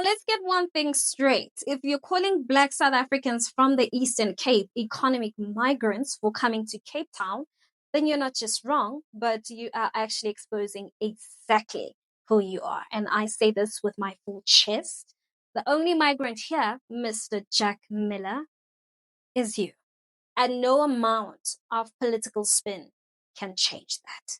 let's get one thing straight. If you're calling Black South Africans from the Eastern Cape economic migrants for coming to Cape Town, then you're not just wrong, but you are actually exposing exactly who you are. And I say this with my full chest. The only migrant here, Mr. Jack Miller, is you. And no amount of political spin can change that.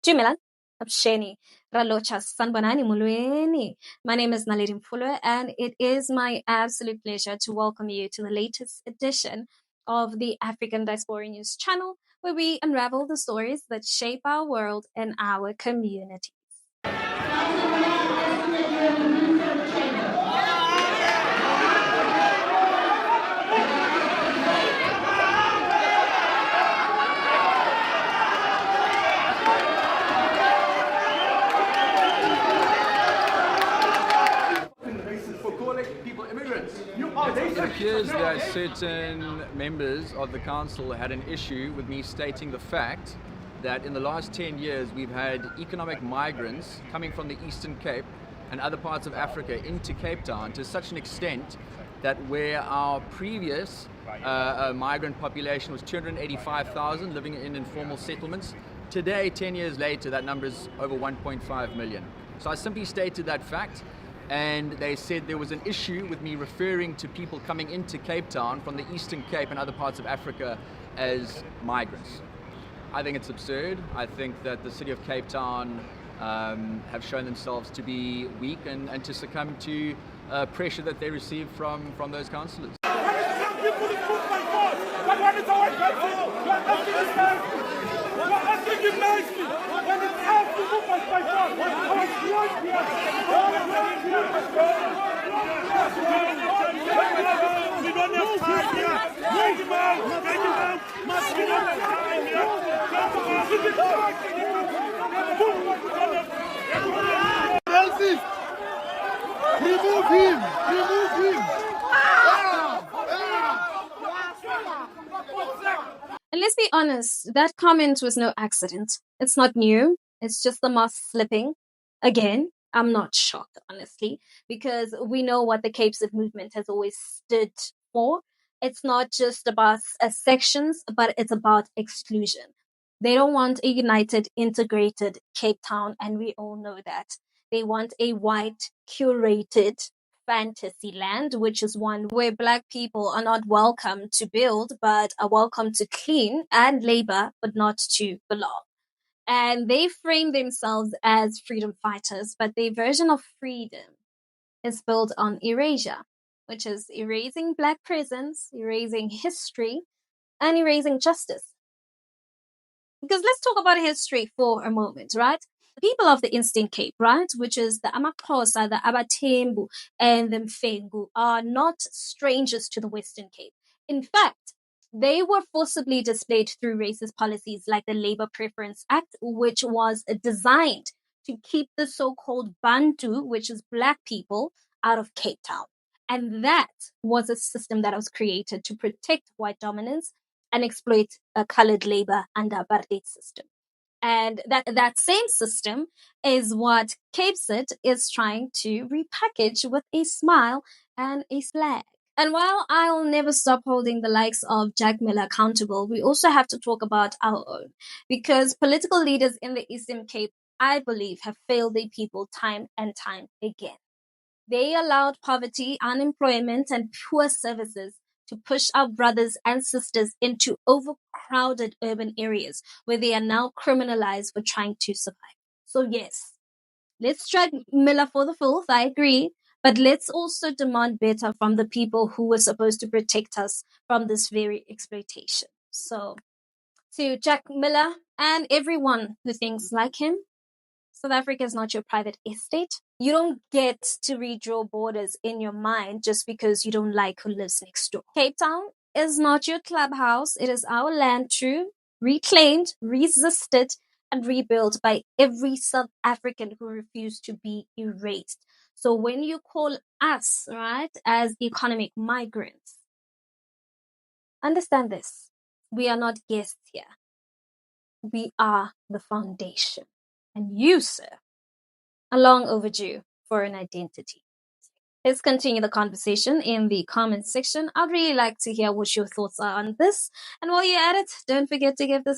Jimela, Absheni, Ralocha, Sanbanani, Mulweni. My name is Naledi Mfoloe, and it is my absolute pleasure to welcome you to the latest edition of the African Diaspora News channel, where we unravel the stories that shape our world and our communities. It appears that certain members of the council had an issue with me stating the fact that in the last 10 years we've had economic migrants coming from the Eastern Cape and other parts of Africa into Cape Town to such an extent that where our previous migrant population was 285,000 living in informal settlements, today, 10 years later, that number is over 1.5 million. So I simply stated that fact, and they said there was an issue with me referring to people coming into Cape Town from the Eastern Cape and other parts of Africa as migrants. I think it's absurd. I think that the city of Cape Town have shown themselves to be weak and to succumb to pressure that they receive from those councillors. Remove him! Remove him! And let's be honest, that comment was no accident. It's not new. It's just the mask slipping. Again, I'm not shocked, honestly, because we know what the Cape South movement has always stood for. It's not just about sections, but it's about exclusion. They don't want a united, integrated Cape Town, and we all know that. They want a white, curated fantasy land, which is one where Black people are not welcome to build, but are welcome to clean and labor, but not to belong. And they frame themselves as freedom fighters, but their version of freedom is built on erasure, which is erasing Black presence, erasing history, and erasing justice. Because let's talk about history for a moment, right? The people of the Eastern Cape, right, which is the Amaxhosa, the Abatembu, and the Mfengu, are not strangers to the Western Cape. In fact, they were forcibly displaced through racist policies like the Labour Preference Act, which was designed to keep the so-called Bantu, which is Black people, out of Cape Town. And that was a system that was created to protect white dominance and exploit colored labor under apartheid system. And that same system is what Cape South is trying to repackage with a smile and a flag. And while I'll never stop holding the likes of Jack Miller accountable, we also have to talk about our own. Because political leaders in the Eastern Cape, I believe, have failed their people time and time again. They allowed poverty, unemployment, and poor services to push our brothers and sisters into overcrowded urban areas where they are now criminalized for trying to survive. So yes, let's drag Miller for the filth, I agree, but let's also demand better from the people who were supposed to protect us from this very exploitation. So to Jack Miller and everyone who thinks like him, South Africa is not your private estate. You don't get to redraw borders in your mind just because you don't like who lives next door. Cape Town is not your clubhouse. It is our land, true, reclaimed, resisted, and rebuilt by every South African who refused to be erased. So when you call us, right, as economic migrants, understand this. We are not guests here. We are the foundation. And you, sir, are long overdue for an identity. Let's continue the conversation in the comment section. I'd really like to hear what your thoughts are on this. And while you're at it, don't forget to give this